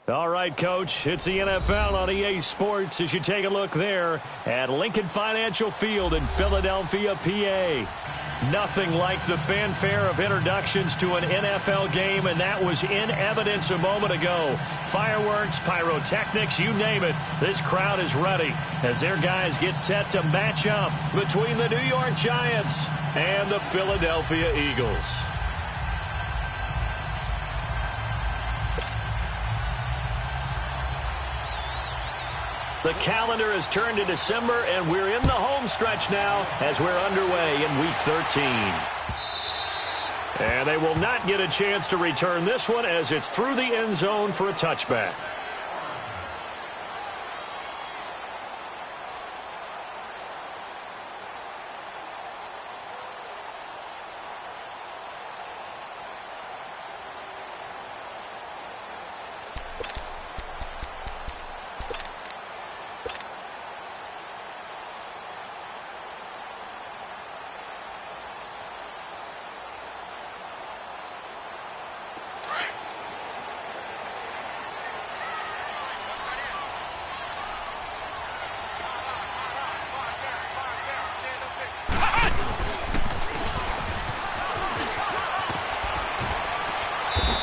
All right, Coach, it's the NFL on EA Sports as you take a look there at Lincoln Financial Field in Philadelphia, PA. Nothing like the fanfare of introductions to an NFL game, and that was in evidence a moment ago. Fireworks, pyrotechnics, you name it. This crowd is ready as their guys get set to match up between the New York Giants and the Philadelphia Eagles. The calendar has turned to December, and we're in the home stretch now as we're underway in Week 13. And they will not get a chance to return this one as it's through the end zone for a touchback.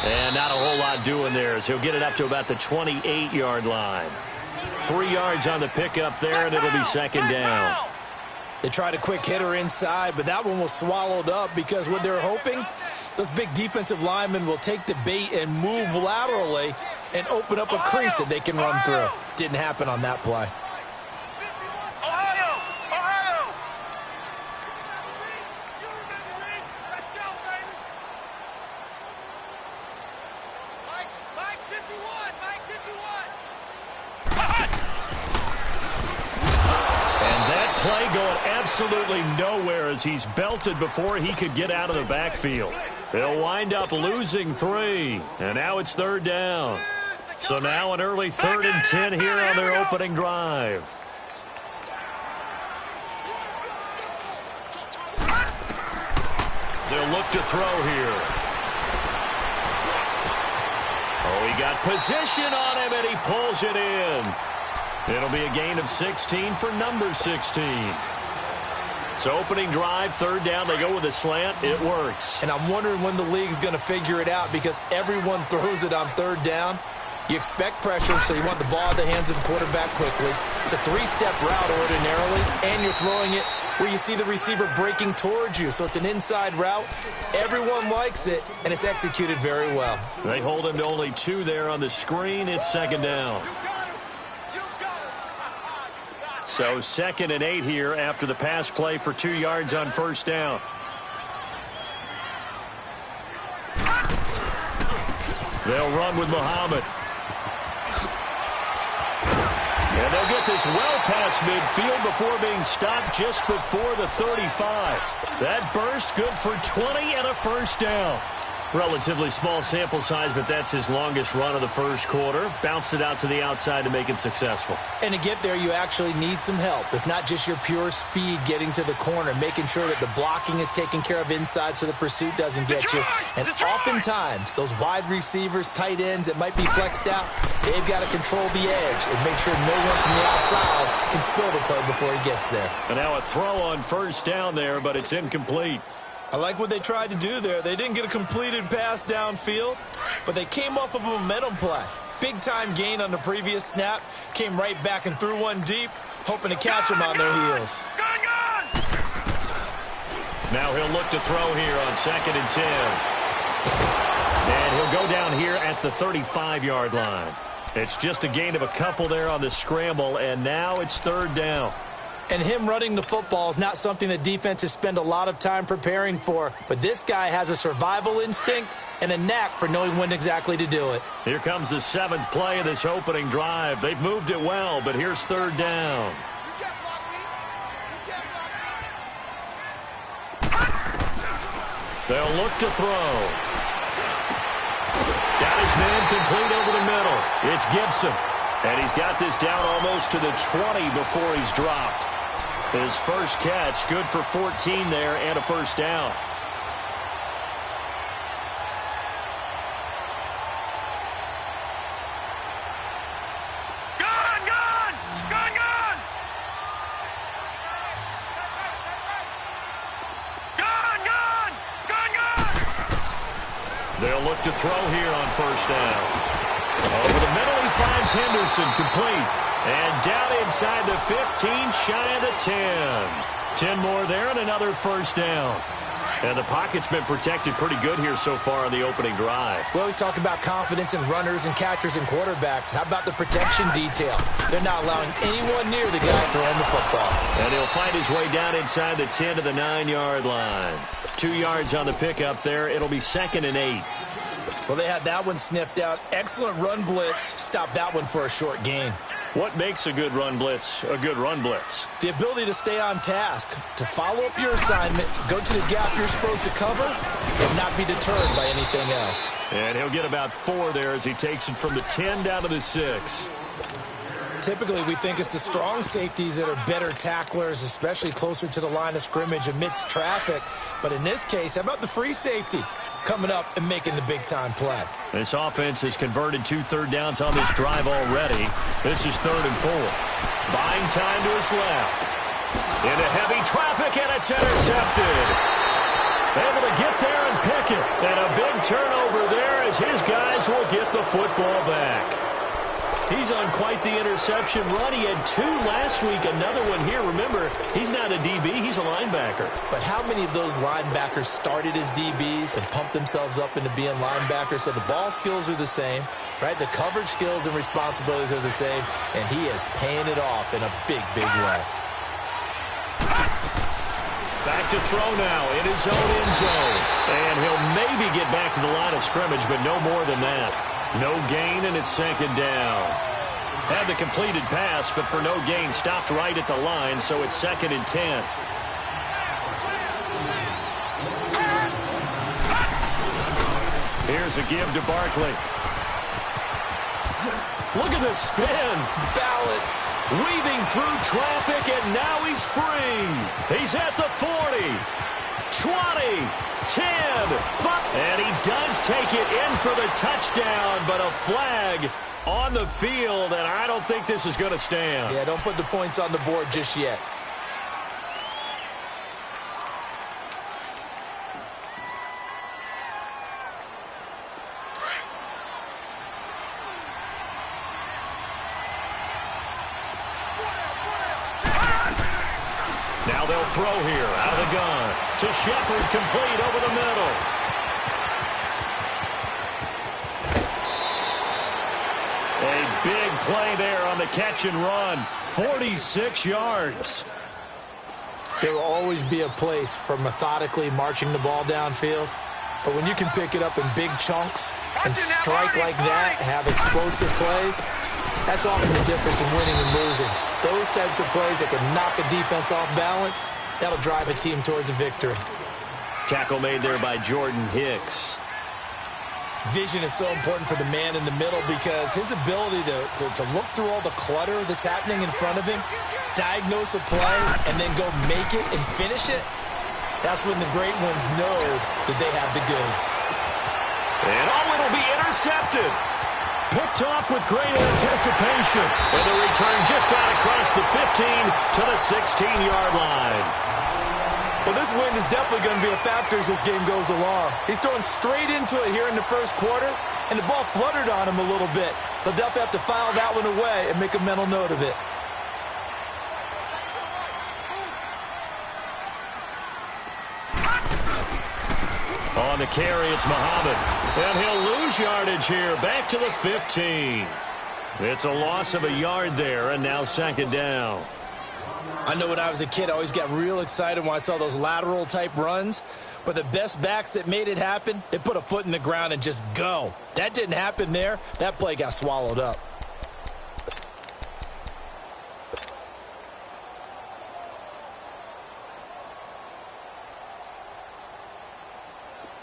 And not a whole lot doing there as he'll get it up to about the 28-yard line. 3 yards on the pickup there, and it'll be second down. They tried a quick hitter inside, but that one was swallowed up because what they're hoping, those big defensive linemen will take the bait and move laterally and open up a crease that they can run through. Didn't happen on that play. Absolutely nowhere as he's belted before he could get out of the backfield. They'll wind up losing 3, and now it's third down. So now an early 3rd and 10 here on their opening drive. They'll look to throw here. Oh, he got position on him, and he pulls it in. It'll be a gain of 16 for number 16. So opening drive, third down, they go with a slant. It works. And I'm wondering when the league's going to figure it out because everyone throws it on third down. You expect pressure, so you want the ball in the hands of the quarterback quickly. It's a 3-step route ordinarily, and you're throwing it where you see the receiver breaking towards you. So it's an inside route. Everyone likes it, and it's executed very well. They hold him to only 2 there on the screen. It's second down. So 2nd and 8 here after the pass play for 2 yards on first down. They'll run with Muhammad. And they'll get this well past midfield before being stopped just before the 35. That burst good for 20 and a first down. Relatively small sample size, but that's his longest run of the first quarter. Bounced it out to the outside to make it successful. And to get there, you actually need some help. It's not just your pure speed getting to the corner, making sure that the blocking is taken care of inside so the pursuit doesn't get you. And oftentimes, those wide receivers, tight ends that might be flexed out, they've got to control the edge and make sure no one from the outside can spill the play before he gets there. And now a throw on first down there, but it's incomplete. I like what they tried to do there. They didn't get a completed pass downfield, but they came off of a momentum play. Big-time gain on the previous snap. Came right back and threw one deep, hoping to catch them on their heels. Now he'll look to throw here on 2nd and 10. And he'll go down here at the 35-yard line. It's just a gain of a couple there on the scramble, and now it's third down. And him running the football is not something that defenses spend a lot of time preparing for. But this guy has a survival instinct and a knack for knowing when exactly to do it. Here comes the 7th play of this opening drive. They've moved it well, but here's third down. They'll look to throw. Got his man complete over the middle. It's Gibson. And he's got this down almost to the 20 before he's dropped. His first catch, good for 14 there and a first down. They'll look to throw here on first down. Over the middle, he finds Henderson, complete. And down inside the 15, shy of the 10. 10 more there and another first down. And the pocket's been protected pretty good here so far on the opening drive. We always talk about confidence in runners and catchers and quarterbacks. How about the protection detail? They're not allowing anyone near the guy throwing the football. And he'll find his way down inside the 10 to the 9-yard line. 2 yards on the pickup there. It'll be 2nd and 8. Well, they had that one sniffed out. Excellent run blitz. Stop that one for a short gain. What makes a good run blitz a good run blitz? The ability to stay on task, to follow up your assignment, go to the gap you're supposed to cover, and not be deterred by anything else. And he'll get about 4 there as he takes it from the 10 down to the 6. Typically, we think it's the strong safeties that are better tacklers, especially closer to the line of scrimmage amidst traffic. But in this case, how about the free safety coming up and making the big-time play? This offense has converted 2 third downs on this drive already. This is 3rd and 4. Buying time to his left. Into heavy traffic, and it's intercepted. Able to get there and pick it. And a big turnover there as his guys will get the football back. He's on quite the interception run. He had 2 last week, another one here. Remember, he's not a DB, he's a linebacker. But how many of those linebackers started as DBs and pumped themselves up into being linebackers? So the ball skills are the same, right? The coverage skills and responsibilities are the same, and he is paying it off in a big, big way. Back to throw now in his own end zone. And he'll maybe get back to the line of scrimmage, but no more than that. No gain, and it's 2nd down. Had the completed pass, but for no gain, stopped right at the line, so it's 2nd and 10. Here's a give to Barkley. Look at the spin. Balance. Weaving through traffic, and now he's free. He's at the 40. 20. 10, 5, and he does take it in for the touchdown, but a flag on the field, and I don't think this is going to stand. Yeah, don't put the points on the board just yet. Now they'll throw here out of the gun to Shepard, complete over the middle. A big play there on the catch and run. 46 yards. There will always be a place for methodically marching the ball downfield. But when you can pick it up in big chunks and strike like that, have explosive plays, that's often the difference in winning and losing. Those types of plays that can knock a defense off balance, that'll drive a team towards a victory. Tackle made there by Jordan Hicks. Vision is so important for the man in the middle because his ability to look through all the clutter that's happening in front of him, diagnose a play, and then go make it and finish it, that's when the great ones know that they have the goods. And it'll be intercepted. Picked off with great anticipation. And the return just out across the 15 to the 16-yard line. Well, this wind is definitely going to be a factor as this game goes along. He's throwing straight into it here in the first quarter, and the ball fluttered on him a little bit. They'll definitely have to file that one away and make a mental note of it. On the carry, it's Muhammad. And he'll lose yardage here, back to the 15. It's a loss of a yard there, and now 2nd down. I know when I was a kid, I always got real excited when I saw those lateral-type runs. But the best backs that made it happen, they put a foot in the ground and just go. That didn't happen there. That play got swallowed up.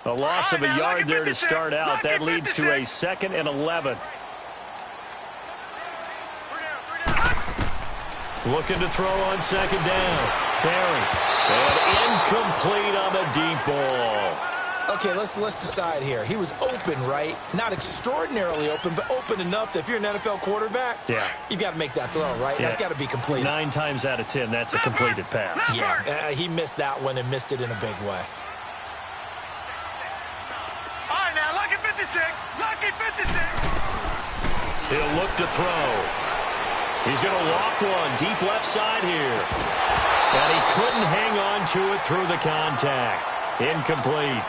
A loss of a yard there to start out. That leads to a 2nd and 11. Looking to throw on 2nd down. Barry. And incomplete on the deep ball. Okay, let's decide here. He was open, right? Not extraordinarily open, but open enough that if you're an NFL quarterback, yeah, you got to make that throw, right? Yeah. That's got to be complete. 9 times out of 10, that's a completed pass. Yeah, he missed that one and missed it in a big way. All right, now look at He'll look to throw. He's going to loft one deep left side here. And he couldn't hang on to it through the contact. Incomplete.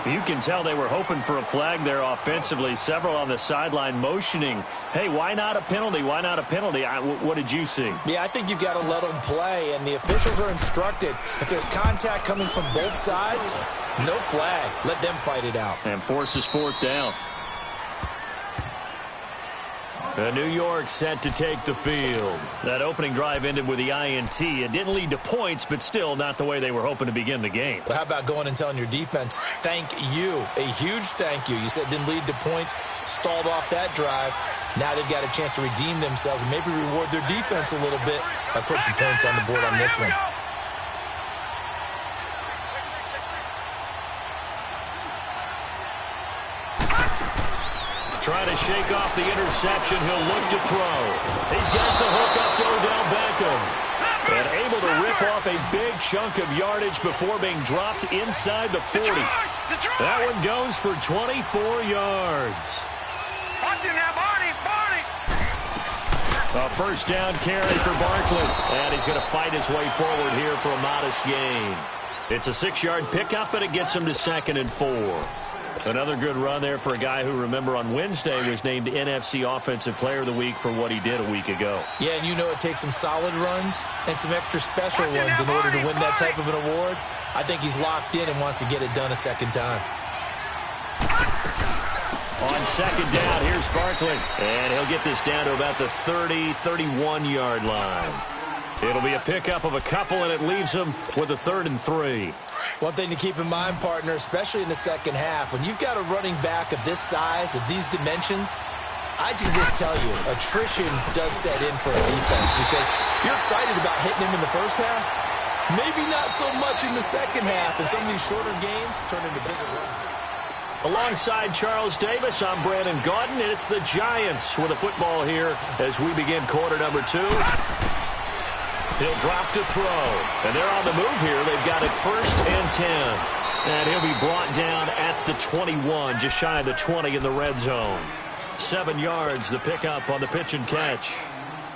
You can tell they were hoping for a flag there offensively. Several on the sideline motioning, hey, why not a penalty? Why not a penalty? What did you see? Yeah, I think you've got to let them play, and the officials are instructed. If there's contact coming from both sides, no flag. Let them fight it out. And forces fourth down. New York set to take the field. That opening drive ended with the INT. It didn't lead to points, but still not the way they were hoping to begin the game. Well, how about going and telling your defense, thank you, a huge thank you. You said it didn't lead to points, stalled off that drive. Now they've got a chance to redeem themselves and maybe reward their defense a little bit by putting some points on the board on this one. Trying to shake off the interception. He'll look to throw. He's got the hook up to Odell Beckham. And able to rip off a big chunk of yardage before being dropped inside the 40. That one goes for 24 yards. A first down carry for Barkley. And he's going to fight his way forward here for a modest gain. It's a 6-yard pickup, and it gets him to 2nd and 4. Another good run there for a guy who, remember, on Wednesday was named NFC Offensive Player of the Week for what he did a week ago. Yeah, and you know it takes some solid runs and some extra special ones in order to win that type of an award. I think he's locked in and wants to get it done a second time. On second down, here's Barkley. And he'll get this down to about the 30, 31-yard line. It'll be a pickup of a couple, and it leaves him with a 3rd and 3. One thing to keep in mind, partner, especially in the second half, when you've got a running back of this size, of these dimensions, I can just tell you, attrition does set in for a defense because you're excited about hitting him in the first half. Maybe not so much in the second half, and some of these shorter gains turn into bigger runs. Alongside Charles Davis, I'm Brandon Gaudin, and it's the Giants with a football here as we begin quarter number 2. He'll drop to throw. And they're on the move here. They've got it 1st and 10. And he'll be brought down at the 21, just shy of the 20 in the red zone. 7 yards, the pickup on the pitch and catch.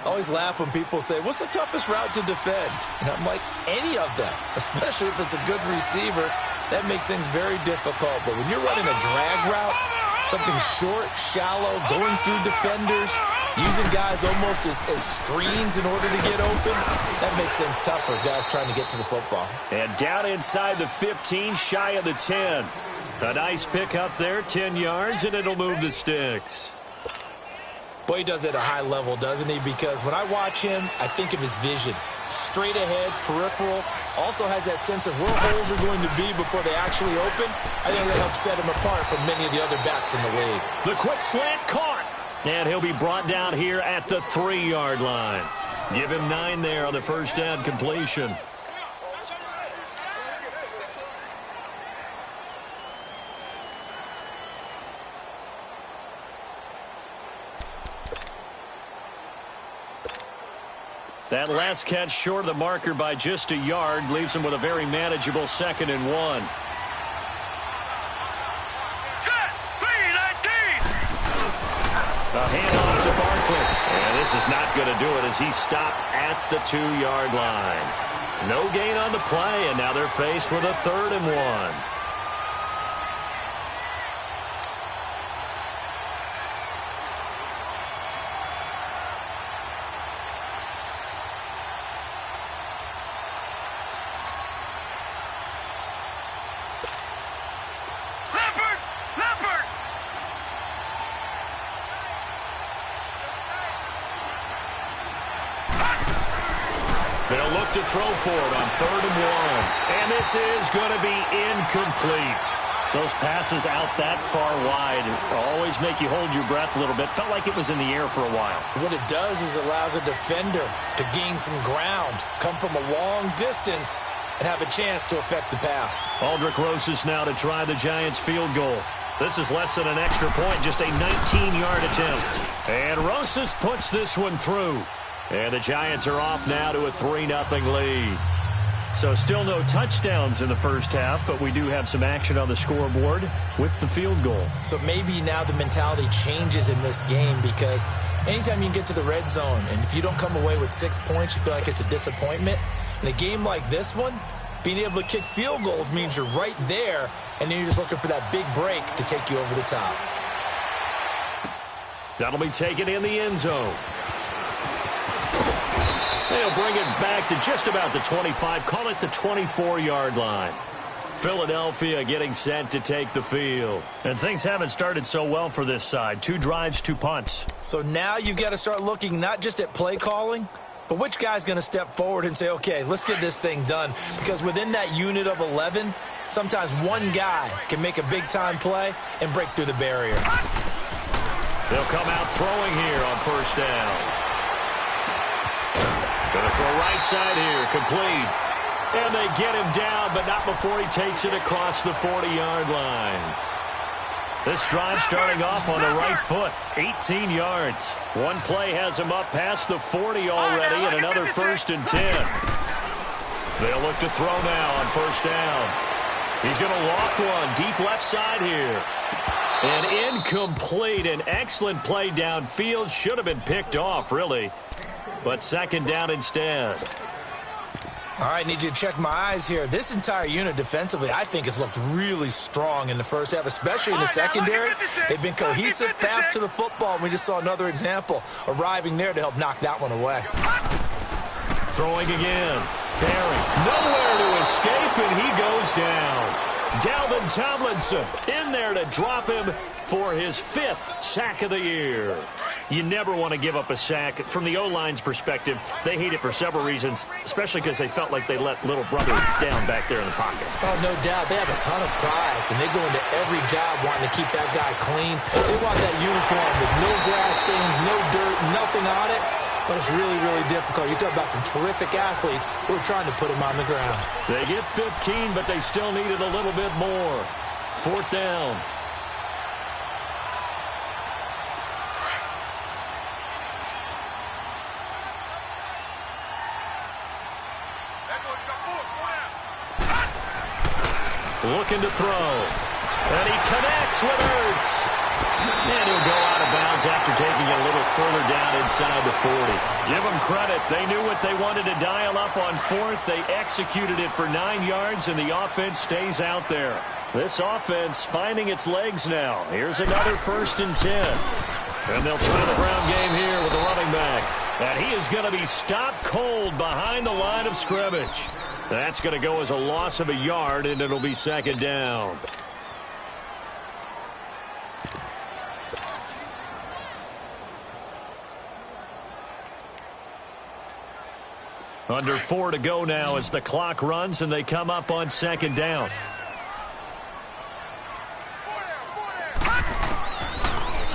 I always laugh when people say, what's the toughest route to defend? And I'm like, any of them, especially if it's a good receiver. That makes things very difficult. But when you're running a drag route, something short, shallow, going through defenders, using guys almost as screens in order to get open, that makes things tough for guys trying to get to the football. And down inside the 15, shy of the 10. A nice pick up there, 10 yards, and it'll move the sticks. Boy, he does it at a high level, doesn't he? Because when I watch him, I think of his vision. Straight ahead, peripheral, also has that sense of where holes are going to be before they actually open. I think that helps set him apart from many of the other backs in the league. The quick slant caught. And he'll be brought down here at the 3-yard line. Give him 9 there on the first down completion. That last catch short of the marker by just a yard leaves him with a very manageable 2nd and 1. A handoff to Barkley. And this is not going to do it as he's stopped at the 2-yard line. No gain on the play, and now they're faced with a 3rd and 1. They'll look to throw for it on 3rd and 1. And this is going to be incomplete. Those passes out that far wide always make you hold your breath a little bit. Felt like it was in the air for a while. What it does is allows a defender to gain some ground, come from a long distance, and have a chance to affect the pass. Aldrick Rosas now to try the Giants field goal. This is less than an extra point, just a 19-yard attempt. And Rosas puts this one through. And the Giants are off now to a 3-0 lead. So still no touchdowns in the first half, but we do have some action on the scoreboard with the field goal. So maybe now the mentality changes in this game, because anytime you can get to the red zone, and if you don't come away with 6 points, you feel like it's a disappointment. In a game like this one, being able to kick field goals means you're right there, and then you're just looking for that big break to take you over the top. That'll be taken in the end zone. They'll bring it back to just about the 25, call it the 24-yard line. Philadelphia getting set to take the field. And things haven't started so well for this side. 2 drives, 2 punts. So now you've got to start looking not just at play calling, but which guy's going to step forward and say, okay, let's get this thing done. Because within that unit of 11, sometimes one guy can make a big-time play and break through the barrier. They'll come out throwing here on first down. Going to throw right side here, complete. And they get him down, but not before he takes it across the 40-yard line. This drive starting off on the right foot, 18 yards. One play has him up past the 40 already, and another 1st and 10. They'll look to throw now on first down. He's going to loft one deep left side here. And incomplete. An excellent play downfield. Should have been picked off, really. But second down instead. All right, need you to check my eyes here. This entire unit defensively, I think, has looked really strong in the first half, especially in the secondary. They've been cohesive, fast to the football. We just saw another example arriving there to help knock that one away. Throwing again. Barry, nowhere to escape, and he goes down. Dalvin Tomlinson in there to drop him for his 5th sack of the year. You never want to give up a sack. From the O-line's perspective, they hate it for several reasons, especially because they felt like they let little brother down back there in the pocket. Oh, no doubt. They have a ton of pride, and they go into every job wanting to keep that guy clean. They want that uniform with no grass stains, no dirt, nothing on it. But it's really, really difficult. You talk about some terrific athletes who are trying to put him on the ground. They get 15, but they still needed a little bit more. 4th down. Looking to throw. And he connects with Ertz. And he'll go out of bounds after taking it a little further down inside the 40. Give them credit. They knew what they wanted to dial up on 4th. They executed it for 9 yards, and the offense stays out there. This offense finding its legs now. Here's another 1st and 10. And they'll try the ground game here with the running back. And he is going to be stopped cold behind the line of scrimmage. That's going to go as a loss of a yard, and it'll be second down. Under 4 to go now as the clock runs, and they come up on second down.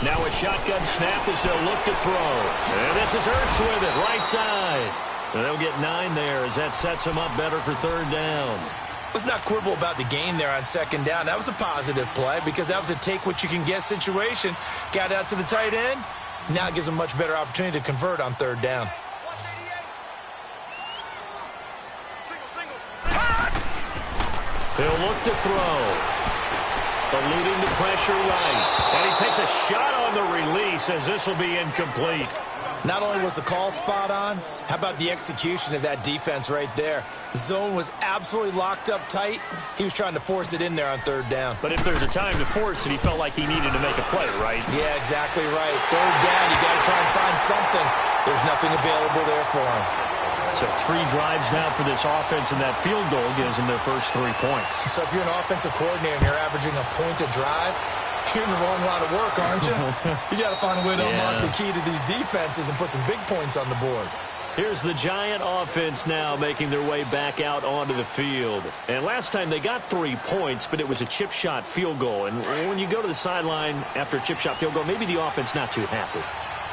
Now a shotgun snap as they'll look to throw. And this is Ertz with it, right side. And they'll get 9 there as that sets them up better for 3rd down. Let's not quibble about the game there on second down. That was a positive play because that was a take-what-you-can-get situation. Got out to the tight end. Now it gives them a much better opportunity to convert on 3rd down. He'll look to throw. Eluding the pressure right. And he takes a shot on the release as this will be incomplete. Not only was the call spot on, how about the execution of that defense right there? The zone was absolutely locked up tight. He was trying to force it in there on 3rd down. But if there's a time to force it, he felt like he needed to make a play, right? Yeah, exactly right. 3rd down, you got to try and find something. There's nothing available there for him. So 3 drives now for this offense, and that field goal gives them their first 3 points. So if you're an offensive coordinator and you're averaging a point a drive, you're in the wrong line of work, aren't you? You got to find a way to unlock the key to these defenses and put some big points on the board. Here's the Giant offense now making their way back out onto the field. And last time they got 3 points, but it was a chip shot field goal. And when you go to the sideline after a chip shot field goal, maybe the offense not too happy.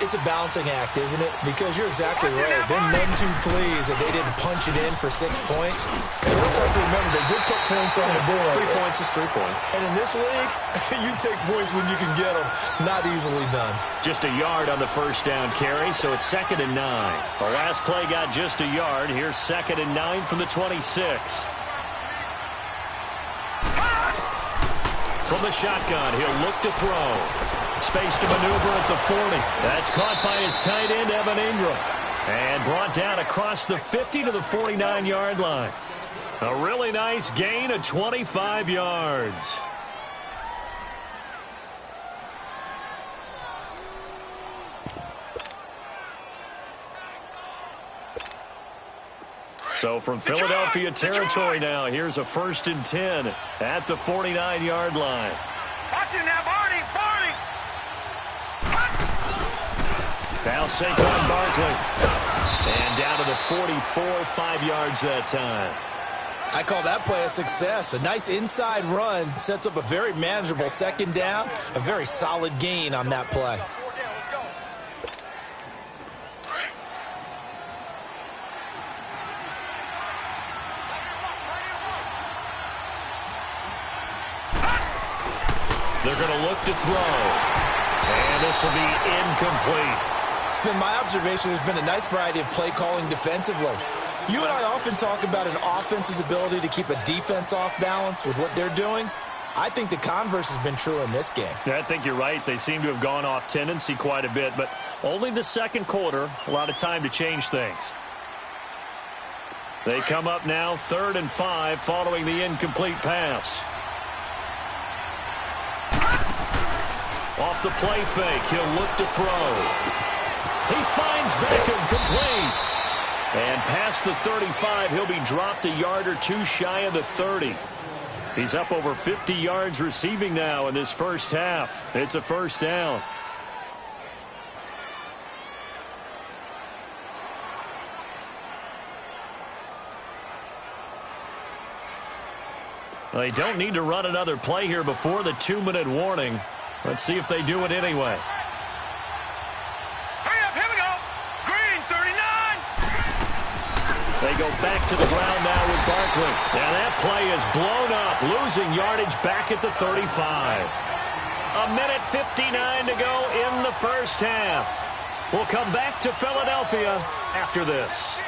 It's a balancing act, isn't it? Because you're exactly right. They're none too pleased that they didn't punch it in for 6 points. And you also have to remember, they did put points on the board. 3 points is 3 points. And in this league, you take points when you can get them. Not easily done. Just a yard on the first down carry, so it's 2nd and 9. The last play got just a yard. Here's 2nd and 9 from the 26. From the shotgun, he'll look to throw. Space to maneuver at the 40. That's caught by his tight end, Evan Ingram. And brought down across the 50 to the 49-yard line. A really nice gain of 25 yards. So from Philadelphia territory now, here's a 1st and 10 at the 49-yard line. Watch it now, Barney! Now Saquon Barkley. And down to the 44, 5 yards that time. I call that play a success. A nice inside run sets up a very manageable 2nd down. A very solid gain on that play. They're going to look to throw. And this will be incomplete. It's been my observation there's been a nice variety of play calling defensively. You and I often talk about an offense's ability to keep a defense off balance with what they're doing. I think the converse has been true in this game. Yeah, I think you're right. They seem to have gone off tendency quite a bit, but only the 2nd quarter, a lot of time to change things. They come up now 3rd and 5 following the incomplete pass. Off the play fake, he'll look to throw. He finds Beckham complete. And past the 35, he'll be dropped a yard or two shy of the 30. He's up over 50 yards receiving now in this first half. It's a 1st down. They don't need to run another play here before the 2-minute warning. Let's see if they do it anyway. Hurry up, here we go. Green, 39. They go back to the ground now with Barkley. Now that play is blown up, losing yardage back at the 35. A minute 59 to go in the first half. We'll come back to Philadelphia after this.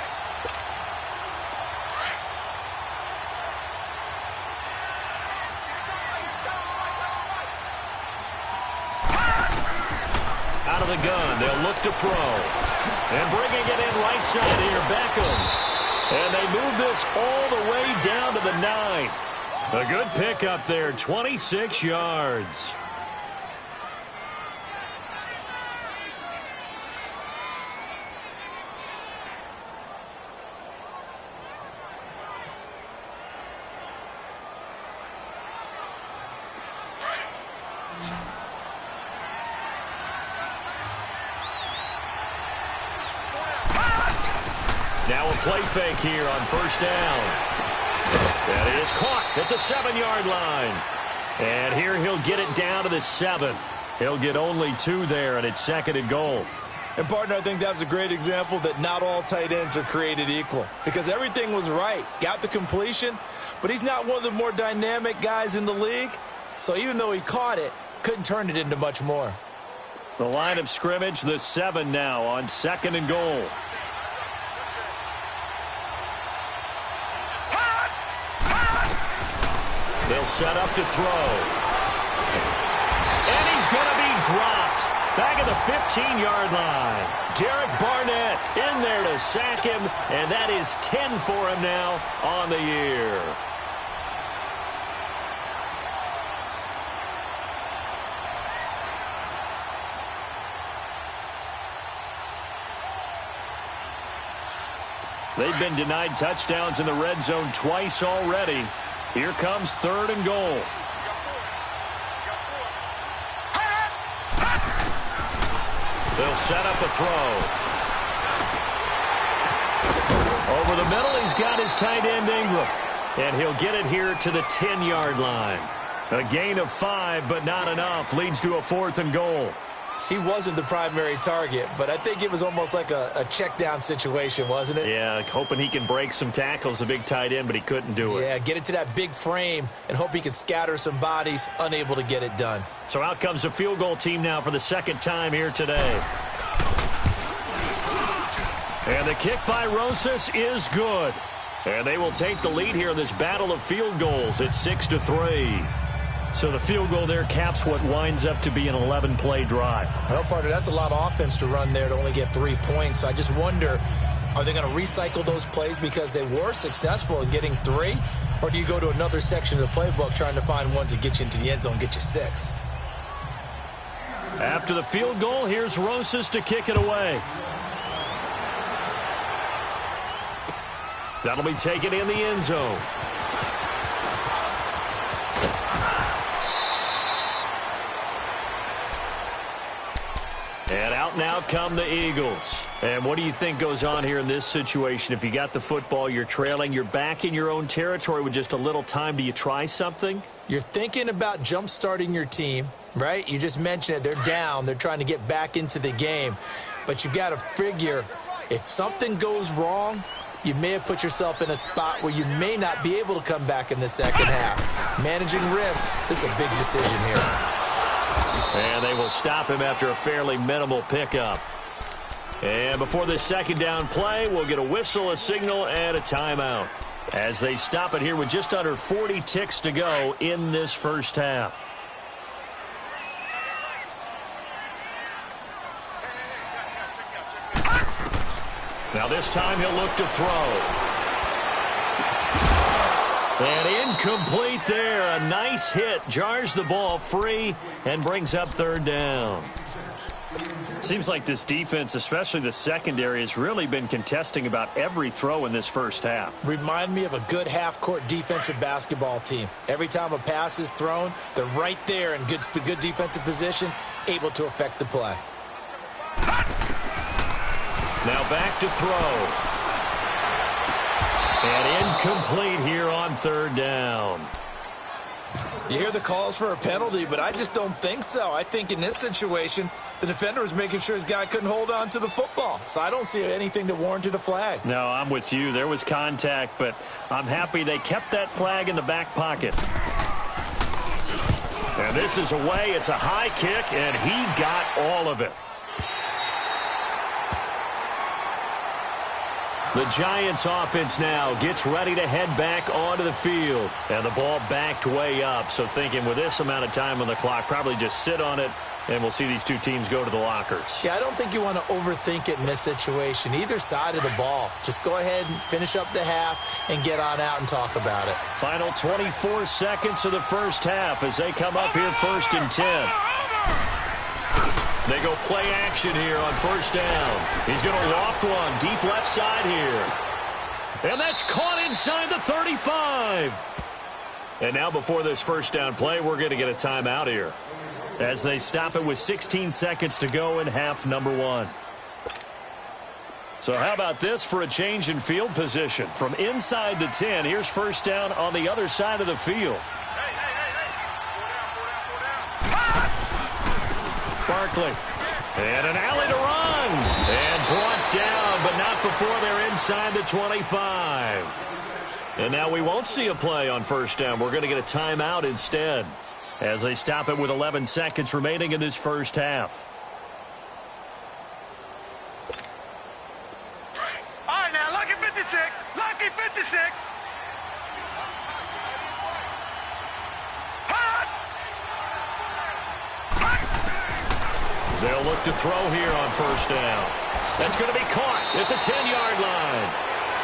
Out of the gun, they'll look to throw. And bringing it in right side here, Beckham. And they move this all the way down to the 9. A good pickup there, 26 yards. Now a play fake here on 1st down. That is caught at the 7-yard line. And here he'll get it down to the 7. He'll get only 2 there, and it's 2nd and goal. And, partner, I think that's a great example that not all tight ends are created equal. Because everything was right. Got the completion, but he's not one of the more dynamic guys in the league. So even though he caught it, couldn't turn it into much more. The line of scrimmage, the 7 now on 2nd and goal. They'll set up to throw. And he's going to be dropped. Back at the 15-yard line. Derek Barnett in there to sack him, and that is 10 for him now on the year. They've been denied touchdowns in the red zone twice already. Here comes 3rd and goal. They'll set up a throw. Over the middle, he's got his tight end Ingram. And he'll get it here to the 10-yard line. A gain of 5, but not enough. Leads to a 4th and goal. he wasn't the primary target, but I think it was almost like a check down situation, wasn't it? Yeah, hoping he can break some tackles, a big tight end, but he couldn't do it. Yeah, get it to that big frame and hope he can scatter some bodies, unable to get it done. So out comes the field goal team now for the second time here today. And the kick by Rosas is good. And they will take the lead here in this battle of field goals at 6-3. So the field goal there caps what winds up to be an 11-play drive. Well, partner, that's a lot of offense to run there to only get 3 points. So I just wonder, are they going to recycle those plays because they were successful in getting 3? Or do you go to another section of the playbook trying to find ones that get you into the end zone and get you 6? After the field goal, here's Rosas to kick it away. That'll be taken in the end zone. And out now come the Eagles. And what do you think goes on here in this situation? If you got the football, you're trailing, you're back in your own territory with just a little time. Do you try something? You're thinking about jump-starting your team, right? You just mentioned it. They're down. They're trying to get back into the game. But you've got to figure if something goes wrong, you may have put yourself in a spot where you may not be able to come back in the second half. Managing risk, this is a big decision here. And they will stop him after a fairly minimal pickup. And before this second down play, we'll get a whistle, a signal, and a timeout as they stop it here with just under 40 ticks to go in this first half. Now this time he'll look to throw. And incomplete there. A nice hit. Jars the ball free and brings up third down. Seems like this defense, especially the secondary, has really been contesting about every throw in this first half. Remind me of a good half-court defensive basketball team. Every time a pass is thrown, they're right there in good defensive position, able to affect the play. Now back to throw. And incomplete here on third down. You hear the calls for a penalty, but I just don't think so. I think in this situation, the defender was making sure his guy couldn't hold on to the football. So I don't see anything to warrant a flag. No, I'm with you. There was contact, but I'm happy they kept that flag in the back pocket. And this is away. It's a high kick, and he got all of it. The Giants offense now gets ready to head back onto the field. And the ball backed way up. So thinking with this amount of time on the clock, probably just sit on it, and we'll see these two teams go to the lockers. Yeah, I don't think you want to overthink it in this situation. Either side of the ball. Just go ahead and finish up the half and get on out and talk about it. Final 24 seconds of the first half as they come up here 1st and 10. They go play action here on first down. He's going to loft one deep left side here. And that's caught inside the 35. And now before this first down play, we're going to get a timeout here as they stop it with 16 seconds to go in half number 1. So how about this for a change in field position? From inside the 10, here's first down on the other side of the field. Barkley. And an alley to run. And brought down, but not before they're inside the 25. And now we won't see a play on first down. We're going to get a timeout instead as they stop it with 11 seconds remaining in this first half. All right, now, lucky 56. Lucky 56. They'll look to throw here on first down. That's going to be caught at the 10-yard line.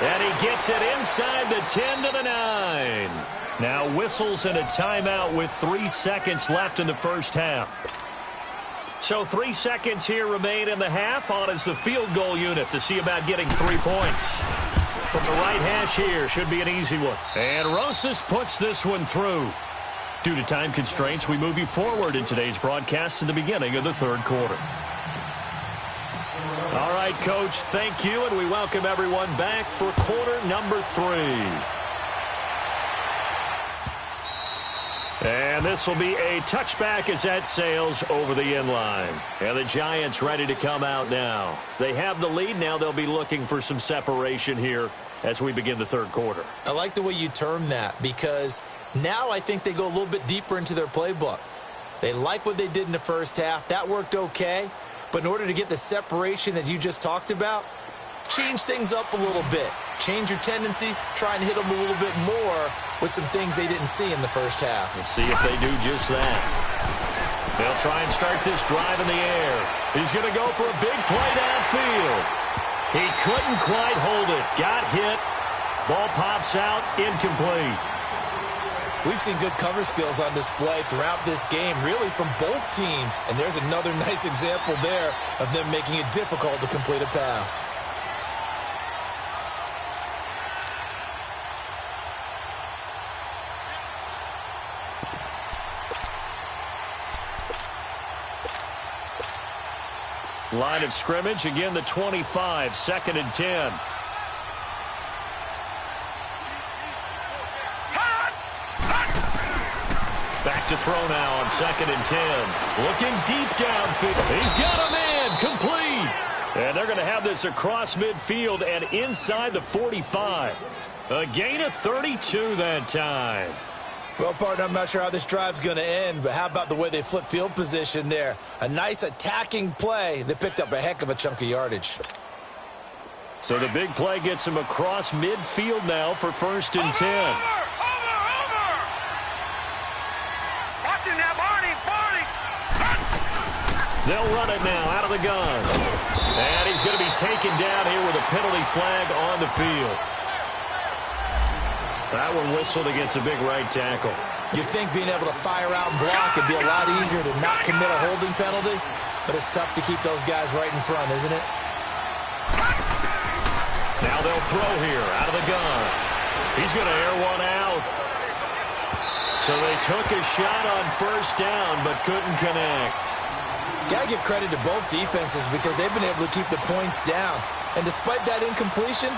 And he gets it inside the 10 to the 9. Now whistles and a timeout with 3 seconds left in the first half. So 3 seconds here remain in the half. On is the field goal unit to see about getting 3 points. From the right hash here, should be an easy one. And Rosas puts this one through. Due to time constraints, we move you forward in today's broadcast to the beginning of the third quarter. All right, Coach, thank you, and we welcome everyone back for quarter number 3. And this will be a touchback as that sails over the end line. And the Giants ready to come out now. They have the lead. Now they'll be looking for some separation here as we begin the third quarter. I like the way you term that, because now I think they go a little bit deeper into their playbook. They like what they did in the first half. That worked okay. But in order to get the separation that you just talked about, change things up a little bit. Change your tendencies. Try and hit them a little bit more with some things they didn't see in the first half. Let's see if they do just that. They'll try and start this drive in the air. He's going to go for a big play downfield. He couldn't quite hold it. Got hit. Ball pops out. Incomplete. We've seen good cover skills on display throughout this game, really from both teams. And there's another nice example there of them making it difficult to complete a pass. Line of scrimmage, again the 25, 2nd and 10. Back to throw now on 2nd and 10. Looking deep downfield. He's got a man, complete. And they're going to have this across midfield and inside the 45. A gain of 32 that time. Well, partner, I'm not sure how this drive's going to end, but how about the way they flip field position there? A nice attacking play that picked up a heck of a chunk of yardage. So the big play gets him across midfield now for 1st and 10. Over! Watching that, Barney! They'll run it now out of the gun. And he's going to be taken down here with a penalty flag on the field. That one whistled against a big right tackle. You'd think being able to fire out and block would be a lot easier to not commit a holding penalty, but it's tough to keep those guys right in front, isn't it? Now they'll throw here out of the gun. He's going to air one out. So they took a shot on 1st down but couldn't connect. Got to give credit to both defenses because they've been able to keep the points down. And despite that incompletion,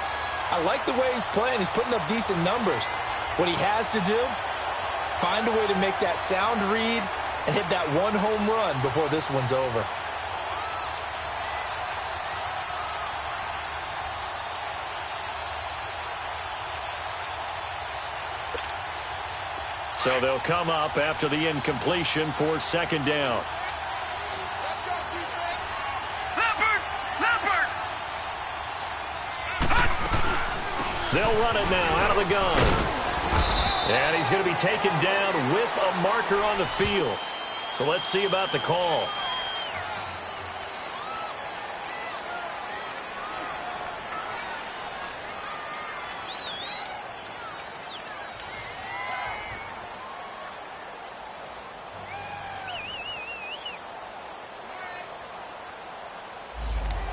I like the way he's playing. He's putting up decent numbers. What he has to do, find a way to make that sound read and hit that one home run before this one's over. So they'll come up after the incompletion for 2nd down. They'll run it now out of the gun. And he's going to be taken down with a marker on the field. So let's see about the call.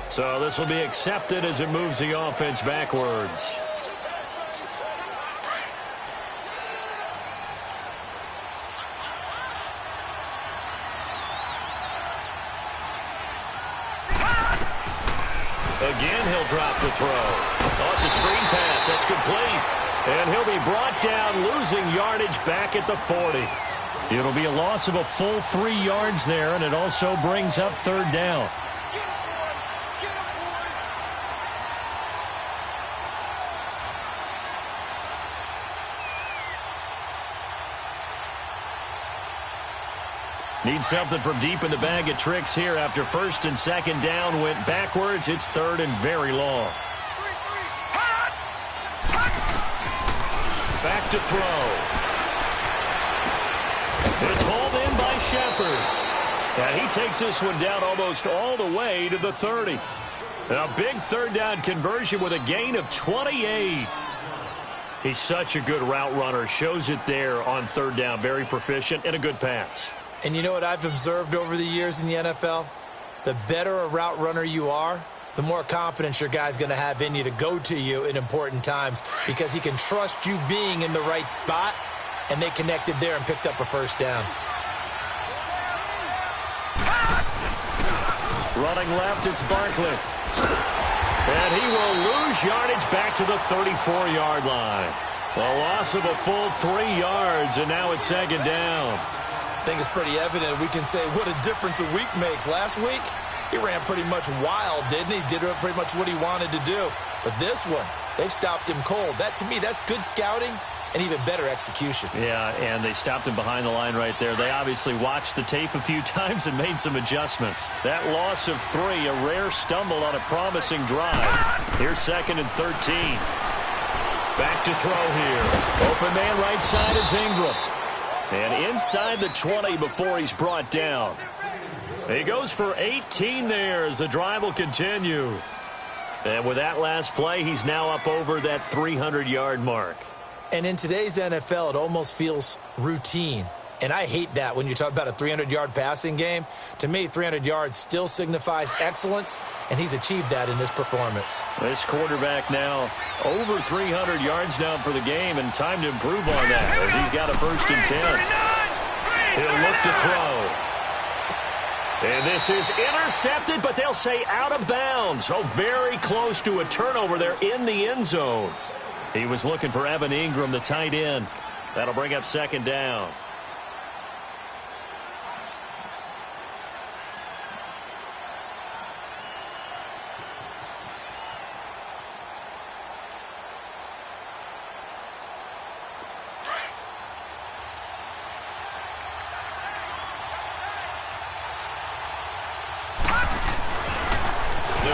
So this will be accepted as it moves the offense backwards. Again, he'll drop the throw. Oh, it's a screen pass. That's complete. And he'll be brought down, losing yardage back at the 40. It'll be a loss of a full 3 yards there, and it also brings up 3rd down. Need something from deep in the bag of tricks here after 1st and 2nd down went backwards. It's 3rd and very long. Back to throw. It's hauled in by Shepard. And he takes this one down almost all the way to the 30. A big 3rd down conversion with a gain of 28. He's such a good route runner. Shows it there on 3rd down. Very proficient and a good pass. And you know what I've observed over the years in the NFL? The better a route runner you are, the more confidence your guy's going to have in you to go to you in important times because he can trust you being in the right spot, and they connected there and picked up a 1st down. Running left, it's Barkley. And he will lose yardage back to the 34-yard line. A loss of a full 3 yards, and now it's second down. I think it's pretty evident. We can say what a difference a week makes. Last week, he ran pretty much wild, didn't he? Did pretty much what he wanted to do. But this one, they've stopped him cold. That, to me, that's good scouting and even better execution. Yeah, and they stopped him behind the line right there. They obviously watched the tape a few times and made some adjustments. That loss of 3, a rare stumble on a promising drive. Here's second and 13. Back to throw here. Open man right side is Ingram. And inside the 20 before he's brought down. He goes for 18 there as the drive will continue. And with that last play, he's now up over that 300-yard mark. And in today's NFL, it almost feels routine. And I hate that when you talk about a 300-yard passing game. To me, 300 yards still signifies excellence, and he's achieved that in this performance. This quarterback now over 300 yards now for the game, and time to improve on that as he's got a 1st and 10. He'll look to throw. And this is intercepted, but they'll say out of bounds. Oh, very close to a turnover there in the end zone. He was looking for Evan Ingram, the tight end. That'll bring up second down.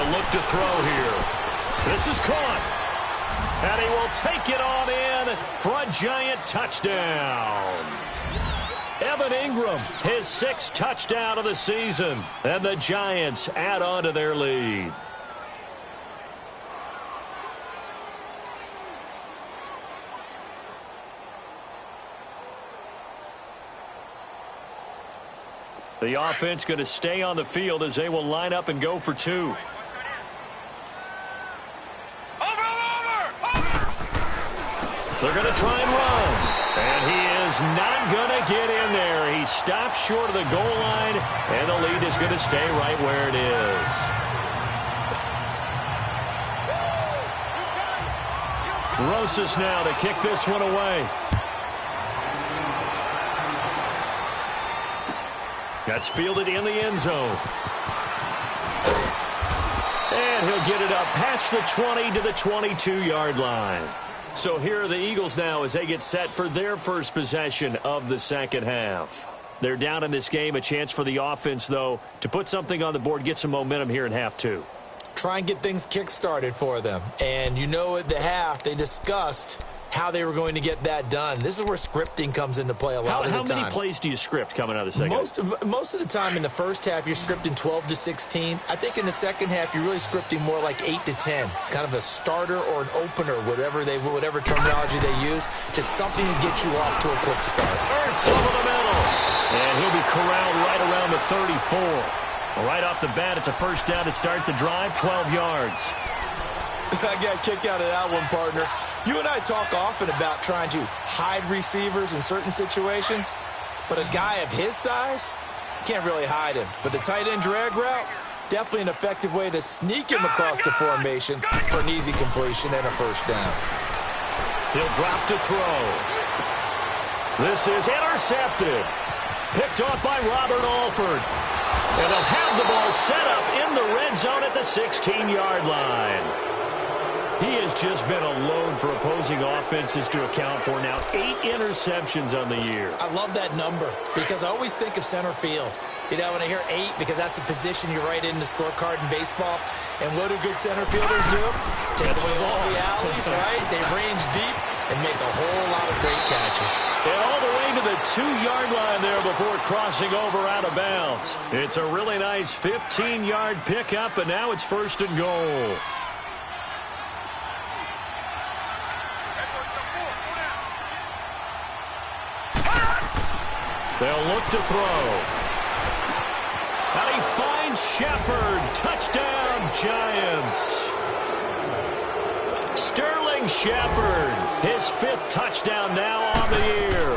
Look to throw here. This is caught. And he will take it on in for a giant touchdown. Evan Ingram, his 6th touchdown of the season. And the Giants add on to their lead. The offense going to stay on the field as they will line up and go for 2. They're going to try and run. And he is not going to get in there. He stops short of the goal line, and the lead is going to stay right where it is. Rosas now to kick this one away. That's fielded in the end zone. And he'll get it up past the 20 to the 22-yard line. So here are the Eagles now as they get set for their first possession of the second half. They're down in this game. A chance for the offense, though, to put something on the board, get some momentum here in half 2. Try and get things kick-started for them. And you know at the half, they discussed how they were going to get that done. This is where scripting comes into play a lot of the time. How many plays do you script coming out of the second half? Most of the time in the first half, you're scripting 12 to 16. I think in the second half, you're really scripting more like 8 to 10. Kind of a starter or an opener, whatever terminology they use. Just something to get you off to a quick start. Ertz over the middle. And he'll be corralled right around the 34. Right off the bat, it's a first down to start the drive, 12 yards. I got a kick out of that one, partner. You and I talk often about trying to hide receivers in certain situations, but a guy of his size, can't really hide him. But the tight end drag route, definitely an effective way to sneak him across the formation for an easy completion and a first down. He'll drop to throw. This is intercepted. Picked off by Robert Alford. And they'll have the ball set up in the red zone at the 16-yard line. He has just been a load for opposing offenses to account for now. 8 interceptions on the year. I love that number because I always think of center field. You know, when I hear 8, because that's the position you write in the scorecard in baseball. And what do good center fielders do? Take away all the alleys, right? They range deep and make a whole lot of great catches. And all the way to the 2-yard line there before crossing over out of bounds. It's a really nice 15-yard pickup, and now it's first and goal. They'll look to throw. And he finds Shepard. Touchdown, Giants. Sterling Shepard, his 5th touchdown now on the year.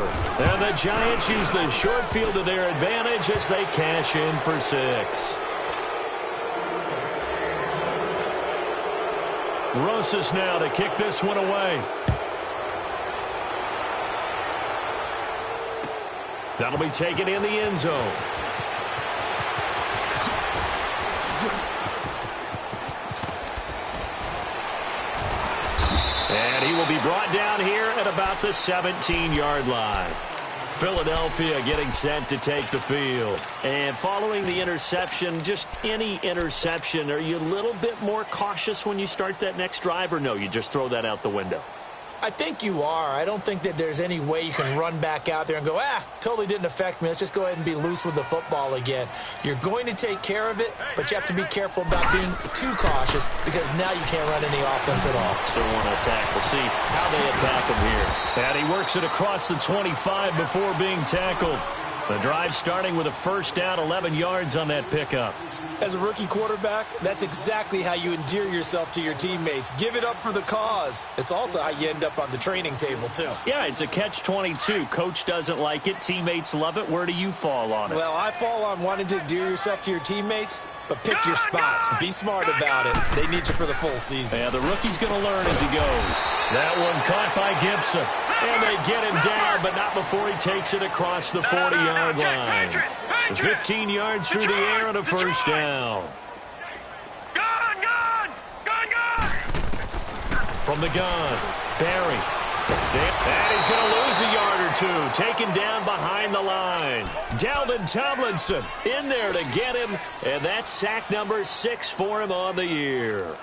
And the Giants use the short field to their advantage as they cash in for 6. Rosas now to kick this one away. That'll be taken in the end zone. And he will be brought down here at about the 17-yard line. Philadelphia getting set to take the field. And following the interception, just any interception, are you a little bit more cautious when you start that next drive, or no, you just throw that out the window? I think you are. I don't think that there's any way you can run back out there and go, totally didn't affect me. Let's just go ahead and be loose with the football again. You're going to take care of it, but you have to be careful about being too cautious because now you can't run any offense at all. Still want to attack. We'll see how they attack him here. And he works it across the 25 before being tackled. The drive starting with a first down, 11 yards on that pickup. As a rookie quarterback, that's exactly how you endear yourself to your teammates. Give it up for the cause. It's also how you end up on the training table, too. Yeah, it's a catch-22. Coach doesn't like it. Teammates love it. Where do you fall on it? Well, I fall on wanting to endear yourself to your teammates, but pick your spots. Be smart about it. They need you for the full season. Yeah, the rookie's going to learn as he goes. That one caught by Gibson. And they get him down, but not before he takes it across the 40-yard line. 15 yards through the air and a first down. Gun! From the gun, Barry. And he's going to lose a yard or two. Taken down behind the line. Dalvin Tomlinson in there to get him. And that's sack number 6 for him on the year.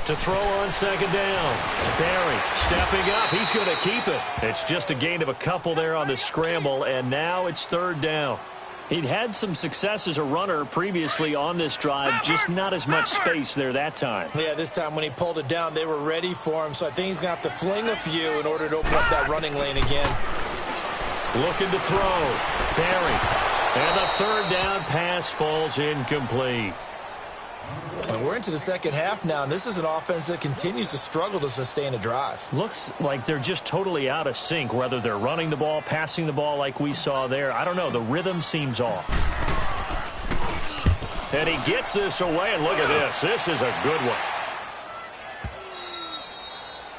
To throw on second down. Barry stepping up. He's going to keep it. It's just a gain of a couple there on the scramble, and now it's third down. He'd had some success as a runner previously on this drive, just not as much space there that time. Yeah, this time when he pulled it down, they were ready for him, so I think he's going to have to fling a few in order to open up that running lane again. Looking to throw. Barry. And the third down pass falls incomplete. Well, we're into the second half now, and this is an offense that continues to struggle to sustain a drive. Looks like they're just totally out of sync, whether they're running the ball, passing the ball like we saw there. I don't know. The rhythm seems off. And he gets this away, and look at this. This is a good one.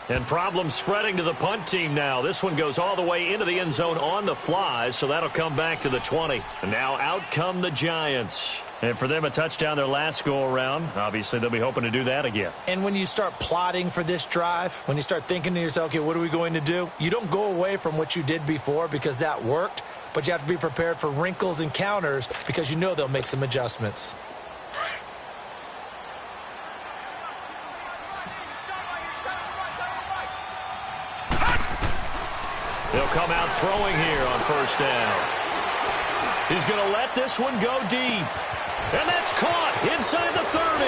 And problems spreading to the punt team now. This one goes all the way into the end zone on the fly, so that'll come back to the 20. And now out come the Giants. And for them, a touchdown their last go-around. Obviously, they'll be hoping to do that again. And when you start plotting for this drive, when you start thinking to yourself, okay, what are we going to do? You don't go away from what you did before because that worked, but you have to be prepared for wrinkles and counters because you know they'll make some adjustments. They'll come out throwing here on first down. He's going to let this one go deep. And that's caught inside the 30.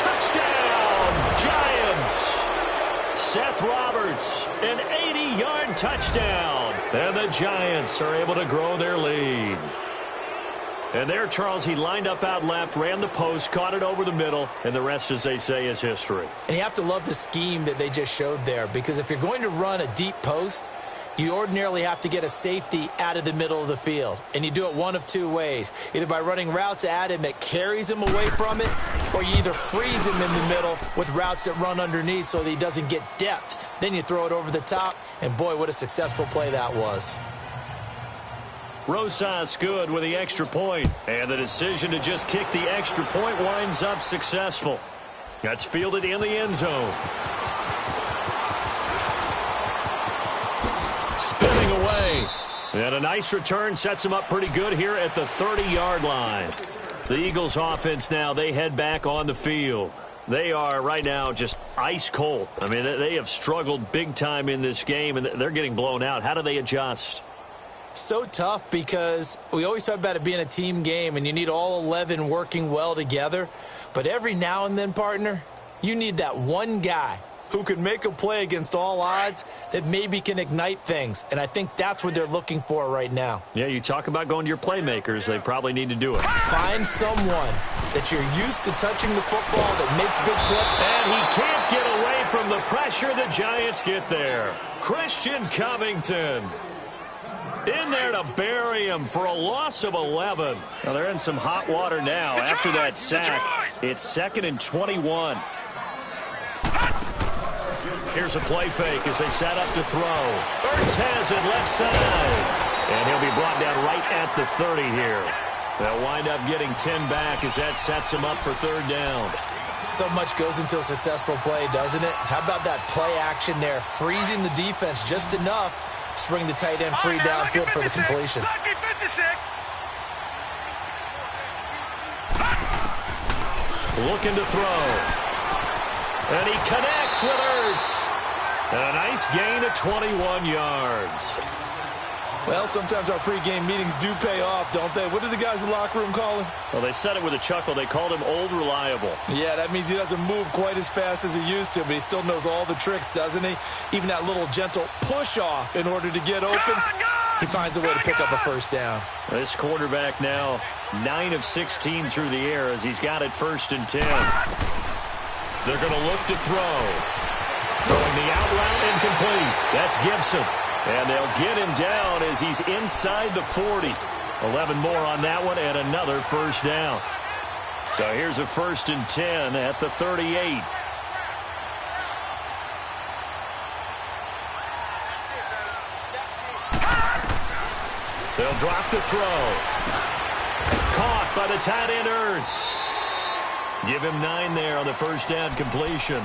Touchdown, Giants. Seth Roberts, an 80-yard touchdown. And the Giants are able to grow their lead. And there, Charles, he lined up out left, ran the post, caught it over the middle, and the rest, as they say, is history. And you have to love the scheme that they just showed there, because if you're going to run a deep post, you ordinarily have to get a safety out of the middle of the field. And you do it one of two ways. Either by running routes at him that carries him away from it, or you either freeze him in the middle with routes that run underneath so that he doesn't get depth. Then you throw it over the top, and boy, what a successful play that was. Rosas good with the extra point. And the decision to just kick the extra point winds up successful. That's fielded in the end zone. Spinning away. And a nice return sets him up pretty good here at the 30-yard line. The Eagles offense now, they head back on the field. They are right now just ice cold. I mean, they have struggled big time in this game, and they're getting blown out. How do they adjust? So tough because we always talk about it being a team game and you need all 11 working well together. But every now and then, partner, you need that one guy who can make a play against all odds that maybe can ignite things. And I think that's what they're looking for right now. Yeah, you talk about going to your playmakers. They probably need to do it. Find someone that you're used to touching the football that makes big plays. And he can't get away from the pressure. The Giants get there. Christian Covington. In there to bury him for a loss of 11. Now they're in some hot water now after that sack. It's 2nd and 21. Here's a play fake as they set up to throw. Ertz has it left side. And he'll be brought down right at the 30 here. They'll wind up getting 10 back as that sets them up for 3rd down. So much goes into a successful play, doesn't it? How about that play action there? Freezing the defense just enough to bring the tight end free downfield for the completion. Looking to throw. And he connects with Ertz. And a nice gain of 21 yards. Well, sometimes our pregame meetings do pay off, don't they? What do the guys in the locker room call him? Well, they said it with a chuckle. They called him Old Reliable. Yeah, that means he doesn't move quite as fast as he used to, but he still knows all the tricks, doesn't he? Even that little gentle push-off in order to get open, he finds a way to pick up a 1st down. This quarterback now 9 of 16 through the air as he's got it 1st and 10. They're going to look to throw. Throwing the out route incomplete. That's Gibson. And they'll get him down as he's inside the 40. 11 more on that one and another 1st down. So here's a 1st and 10 at the 38. They'll drop the throw. Caught by the tight end Ertz. Give him 9 there on the 1st down completion.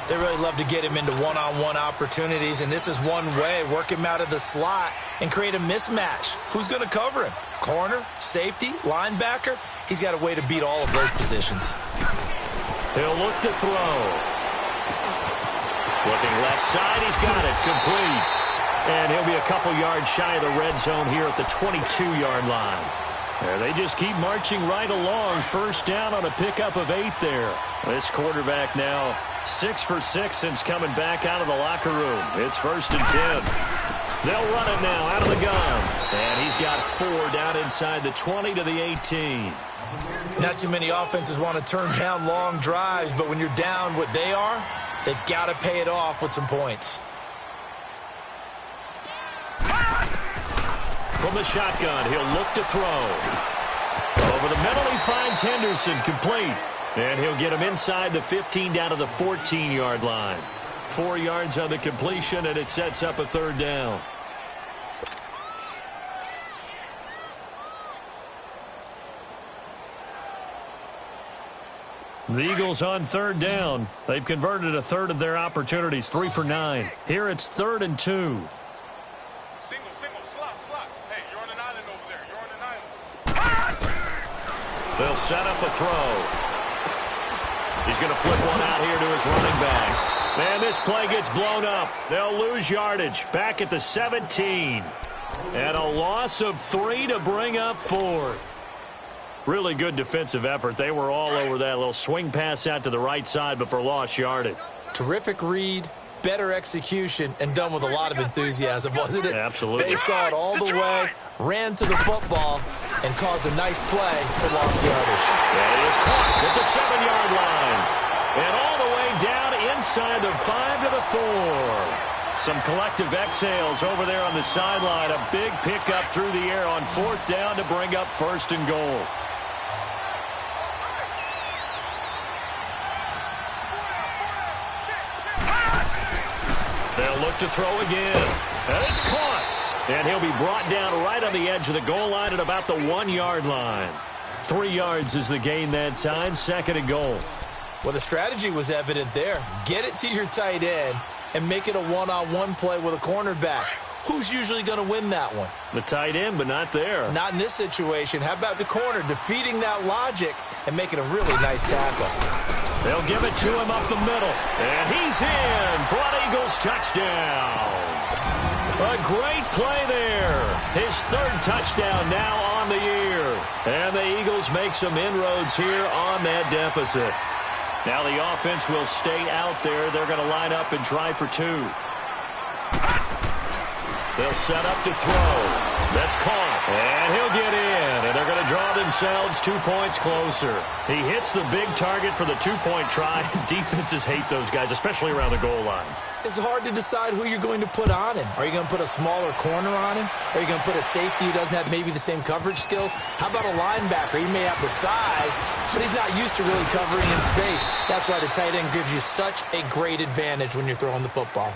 They really love to get him into one-on-one opportunities, and this is one way. Work him out of the slot and create a mismatch. Who's going to cover him? Corner, safety, linebacker? He's got a way to beat all of those positions. He'll look to throw. Looking left side, he's got it. Complete. And he'll be a couple yards shy of the red zone here at the 22-yard line. There, they just keep marching right along. 1st down on a pickup of 8 there. This quarterback now 6 for 6 since coming back out of the locker room. It's 1st and 10. They'll run it now out of the gun. And he's got 4 down inside the 20 to the 18. Not too many offenses want to turn down long drives, but when you're down what they are, they've got to pay it off with some points. From the shotgun, he'll look to throw. Over the middle, he finds Henderson, complete. And he'll get him inside the 15 down to the 14-yard line. 4 yards on the completion, and it sets up a 3rd down. The Eagles on 3rd down. They've converted a 1/3 of their opportunities, 3 for 9. Here it's 3rd and 2. Single, slot. Hey, you're on an island over there. You're on an island. They'll set up a throw. He's going to flip one out here to his running back. Man, this play gets blown up. They'll lose yardage back at the 17. And a loss of 3 to bring up 4th. Really good defensive effort. They were all over that little swing pass out to the right side, but for lost yardage. Terrific read, better execution, and done with a lot of enthusiasm, wasn't it? Absolutely. They saw it all the way, ran to the football, and caused a nice play for lost yardage. And he is caught at the 7-yard line. And all the way down inside the 5 to the 4. Some collective exhales over there on the sideline. A big pickup through the air on 4th down to bring up 1st and goal. They'll look to throw again. And it's caught. And he'll be brought down right on the edge of the goal line at about the 1-yard line. 3 yards is the gain that time. 2nd and goal. Well, the strategy was evident there. Get it to your tight end and make it a one-on-one play with a cornerback. Who's usually going to win that one? The tight end, but not there. Not in this situation. How about the corner defeating that logic and making a really nice tackle? They'll give it to him up the middle. And he's in for an Eagles touchdown. A great play there. His 3rd touchdown now on the year. And the Eagles make some inroads here on that deficit. Now the offense will stay out there. They're going to line up and try for 2. They'll set up to throw. That's caught. And he'll get in. And they're going to draw themselves 2 points closer. He hits the big target for the two-point try. Defenses hate those guys, especially around the goal line. It's hard to decide who you're going to put on him. Are you going to put a smaller corner on him? Are you going to put a safety who doesn't have maybe the same coverage skills? How about a linebacker? He may have the size, but he's not used to really covering in space. That's why the tight end gives you such a great advantage when you're throwing the football.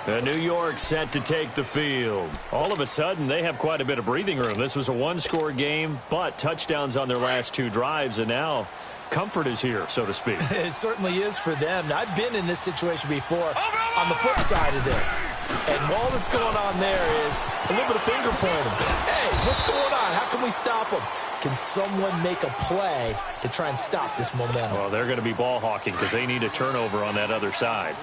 New York set to take the field. All of a sudden, they have quite a bit of breathing room. This was a one-score game, but touchdowns on their last 2 drives, and now comfort is here, so to speak. It certainly is for them. Now, I've been in this situation before on the flip side of this. And all that's going on there is a little bit of finger pointing. Hey, what's going on? How can we stop them? Can someone make a play to try and stop this momentum? Well, they're going to be ball hawking because they need a turnover on that other side.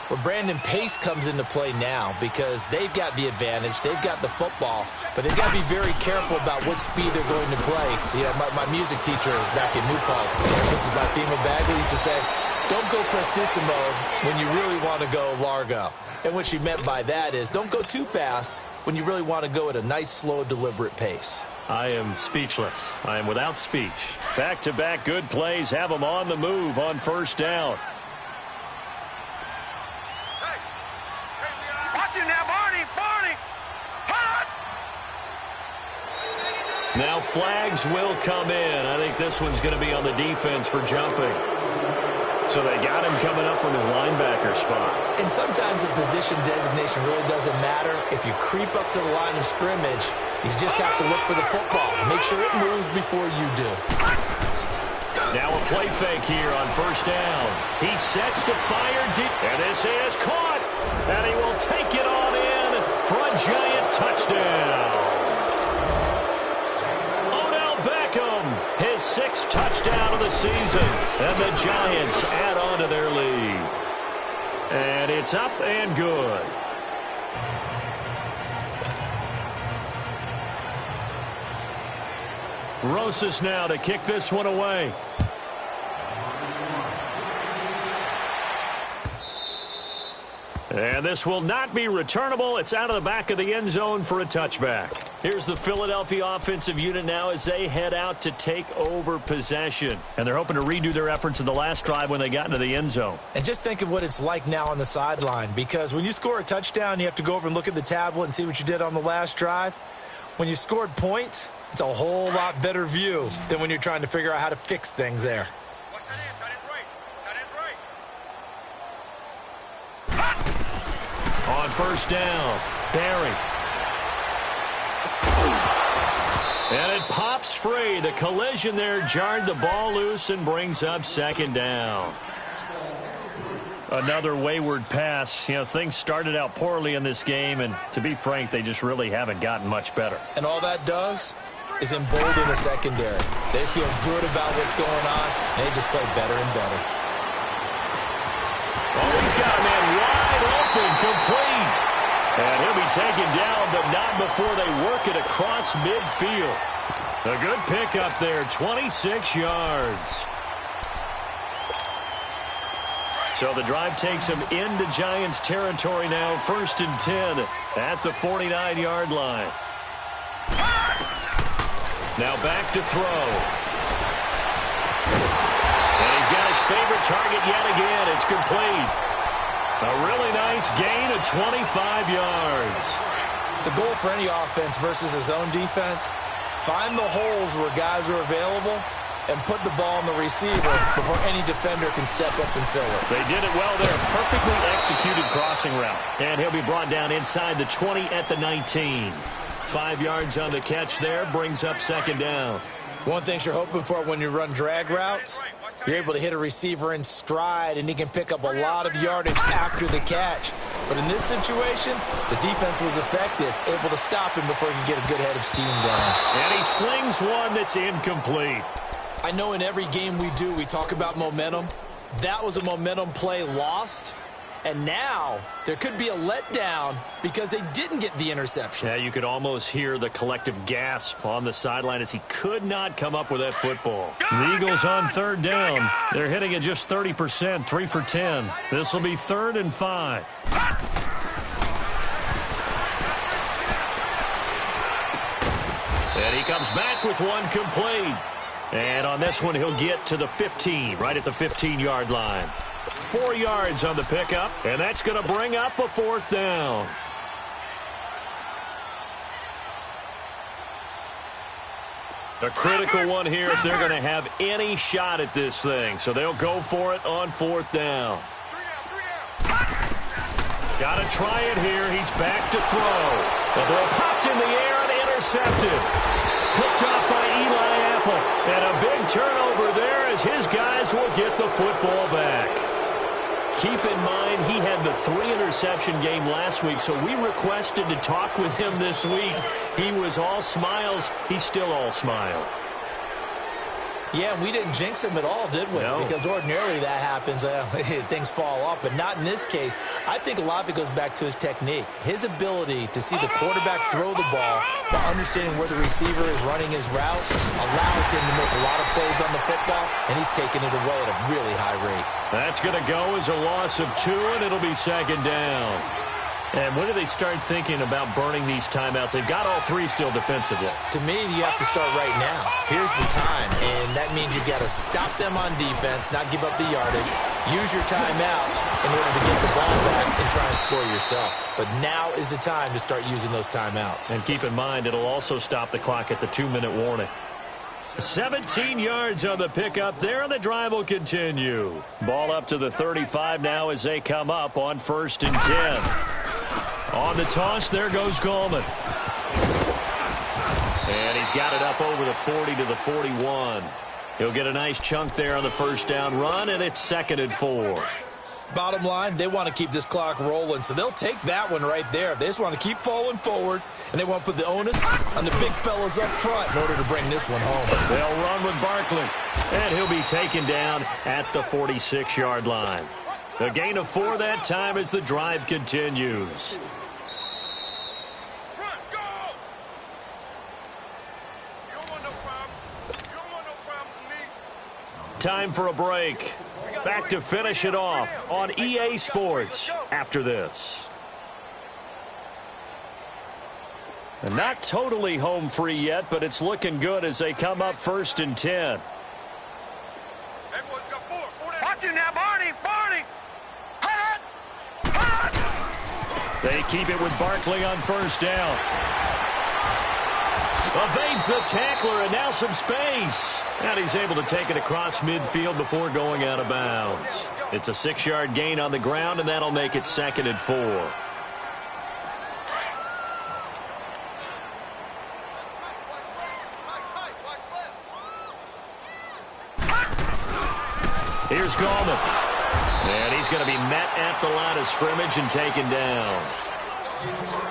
Well, Brandon, pace comes into play now because they've got the advantage. They've got the football, but they've got to be very careful about what speed they're going to play. You know, my music teacher back in New Paltz, this is my FEMA Bagley, used to say, don't go prestissimo when you really want to go largo. And what she meant by that is don't go too fast when you really want to go at a nice, slow, deliberate pace. I am speechless. I am without speech. Back-to-back good plays have them on the move on first down. Now flags will come in. I think this one's going to be on the defense for jumping. So they got him coming up from his linebacker spot. And sometimes the position designation really doesn't matter. If you creep up to the line of scrimmage, you just have to look for the football. Make sure it moves before you do. Now a play fake here on first down. He sets to fire deep. And this is caught. And he will take it on in for a giant touchdown. His 6th touchdown of the season. And the Giants add on to their lead. And it's up and good. Rosas now to kick this one away. And this will not be returnable. It's out of the back of the end zone for a touchback. Here's the Philadelphia offensive unit now as they head out to take over possession. And they're hoping to redo their efforts in the last drive when they got into the end zone. And just think of what it's like now on the sideline, because when you score a touchdown, you have to go over and look at the tablet and see what you did on the last drive. When you scored points, it's a whole lot better view than when you're trying to figure out how to fix things there. On first down, Barry. And it pops free. The collision there jarred the ball loose and brings up second down. Another wayward pass. You know, things started out poorly in this game, and to be frank, they just really haven't gotten much better. And all that does is embolden the secondary. They feel good about what's going on, and they just play better and better. Oh, he's got a man wide open, complete. And he'll be taken down, but not before they work it across midfield. A good pickup there, 26 yards. So the drive takes him into Giants territory now, 1st and 10 at the 49-yard line. Now back to throw. And he's got his favorite target yet again. It's complete. A really nice gain of 25 yards. The goal for any offense versus his own defense, find the holes where guys are available and put the ball in the receiver before any defender can step up and fill it. They did it well there. Perfectly executed crossing route. And he'll be brought down inside the 20 at the 19. 5 yards on the catch there, brings up second down. One thing you're hoping for when you run drag routes, you're able to hit a receiver in stride, and he can pick up a lot of yardage after the catch. But in this situation, the defense was effective, able to stop him before he could get a good head of steam going. And he slings one that's incomplete. I know in every game we do, we talk about momentum. That was a momentum play lost. And now there could be a letdown because they didn't get the interception. Yeah, you could almost hear the collective gasp on the sideline as he could not come up with that football. The Eagles on third down. They're hitting at just 30%, 3 for 10. This will be 3rd and 5. And he comes back with one complete. And on this one, he'll get to the 15, right at the 15-yard line. 4 yards on the pickup, and that's going to bring up a 4th down. A critical one here if they're going to have any shot at this thing. So they'll go for it on 4th down. Got to try it here. He's back to throw. The ball popped in the air and intercepted. Picked up by Eli Apple. And a big turnover there as his guys will get the football back. Keep in mind, he had the 3-interception game last week, so we requested to talk with him this week. He was all smiles. He's still all smile. Yeah, we didn't jinx him at all, did we? No. Because ordinarily that happens. Things fall off, but not in this case. I think a lot of it goes back to his technique. His ability to see the quarterback throw the ball while understanding where the receiver is running his route allows him to make a lot of plays on the football, and he's taking it away at a really high rate. That's going to go as a loss of 2, and it'll be 2nd down. And when do they start thinking about burning these timeouts? They've got all 3 still defensively. To me, you have to start right now. Here's the time, and that means you've got to stop them on defense, not give up the yardage, use your timeouts in order to get the ball back and try and score yourself. But now is the time to start using those timeouts. And keep in mind, it'll also stop the clock at the 2-minute warning. 17 yards on the pickup there, and the drive will continue. Ball up to the 35 now as they come up on 1st and 10. On the toss, there goes Gallman. And he's got it up over the 40 to the 41. He'll get a nice chunk there on the 1st down run, and it's 2nd and 4. Bottom line, they want to keep this clock rolling, so they'll take that one right there. They just want to keep falling forward, and they want to put the onus on the big fellas up front in order to bring this one home. They'll run with Barkley, and he'll be taken down at the 46-yard line. A gain of 4 that time as the drive continues. Time for a break. Back to finish it off on EA Sports after this. And not totally home free yet, but it's looking good as they come up 1st and 10. Watch it now, Barney! Barney! They keep it with Barkley on 1st down. Evades the tackler, and now some space. And he's able to take it across midfield before going out of bounds. It's a 6-yard gain on the ground, and that'll make it 2nd and 4. Here's Gallman. And he's going to be met at the line of scrimmage and taken down.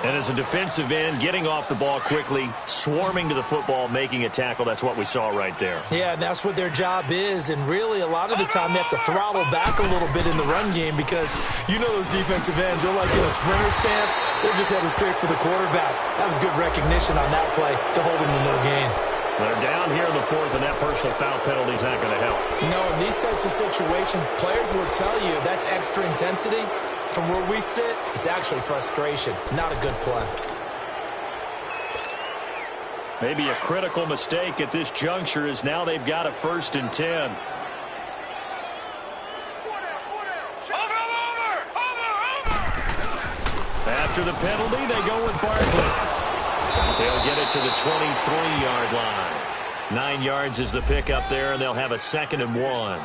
And as a defensive end, getting off the ball quickly, swarming to the football, making a tackle, that's what we saw right there. Yeah, and that's what their job is. And really, a lot of the time, they have to throttle back a little bit in the run game because you know those defensive ends, they're like in a sprinter stance. They're just headed straight for the quarterback. That was good recognition on that play to hold him to no gain. They're down here in the 4th, and that personal foul penalty is not going to help. No, in these types of situations, players will tell you that's extra intensity. From where we sit, it's actually frustration, not a good play. Maybe a critical mistake at this juncture is now they've got a 1st and 10. After the penalty, they go with Barkley. They'll get it to the 23-yard line. 9 yards is the pickup there, and they'll have a 2nd and 1.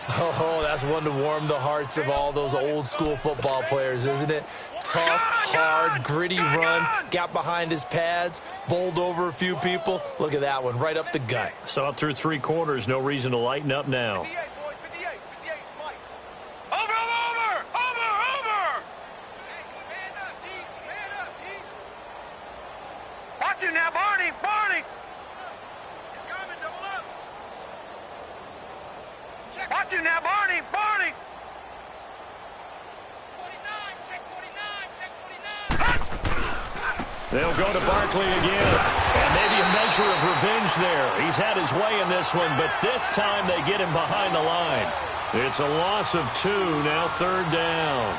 Oh, that's one to warm the hearts of all those old-school football players, isn't it? Tough, hard, gritty run, got behind his pads, bowled over a few people. Look at that one, right up the gut. So up through 3 quarters, no reason to lighten up now. Watch it now, Barney! Barney! Watch it now, Barney! Barney! 49, check 49, check 49. They'll go to Barkley again. And maybe a measure of revenge there. He's had his way in this one, but this time they get him behind the line. It's a loss of 2, now 3rd down.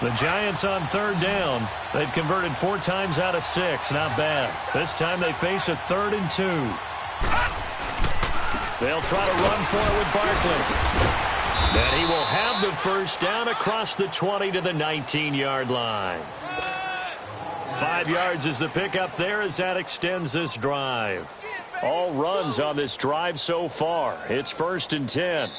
The Giants on 3rd down. They've converted 4 times out of 6. Not bad. This time they face a 3rd and 2. They'll try to run for it with Barkley. And he will have the first down across the 20 to the 19-yard line. 5 yards is the pickup there as that extends this drive. All runs on this drive so far. It's 1st and 10.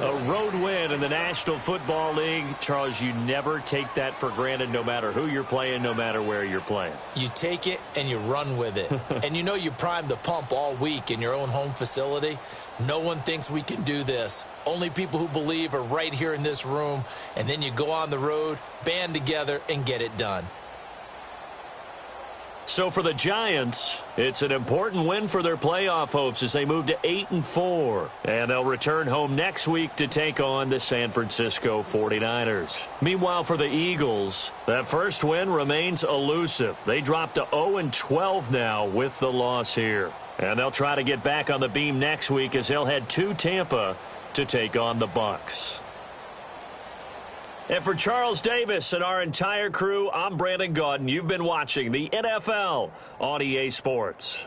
A road win in the National Football League. Charles, you never take that for granted no matter who you're playing, no matter where you're playing. You take it and you run with it. And you know you primed the pump all week in your own home facility. No one thinks we can do this. Only people who believe are right here in this room. And then you go on the road, band together, and get it done. So for the Giants, it's an important win for their playoff hopes as they move to 8-4. And they'll return home next week to take on the San Francisco 49ers. Meanwhile, for the Eagles, that first win remains elusive. They drop to 0-12 now with the loss here. And they'll try to get back on the beam next week as they'll head to Tampa to take on the Bucs. And for Charles Davis and our entire crew, I'm Brandon Gaudin. You've been watching the NFL on EA Sports.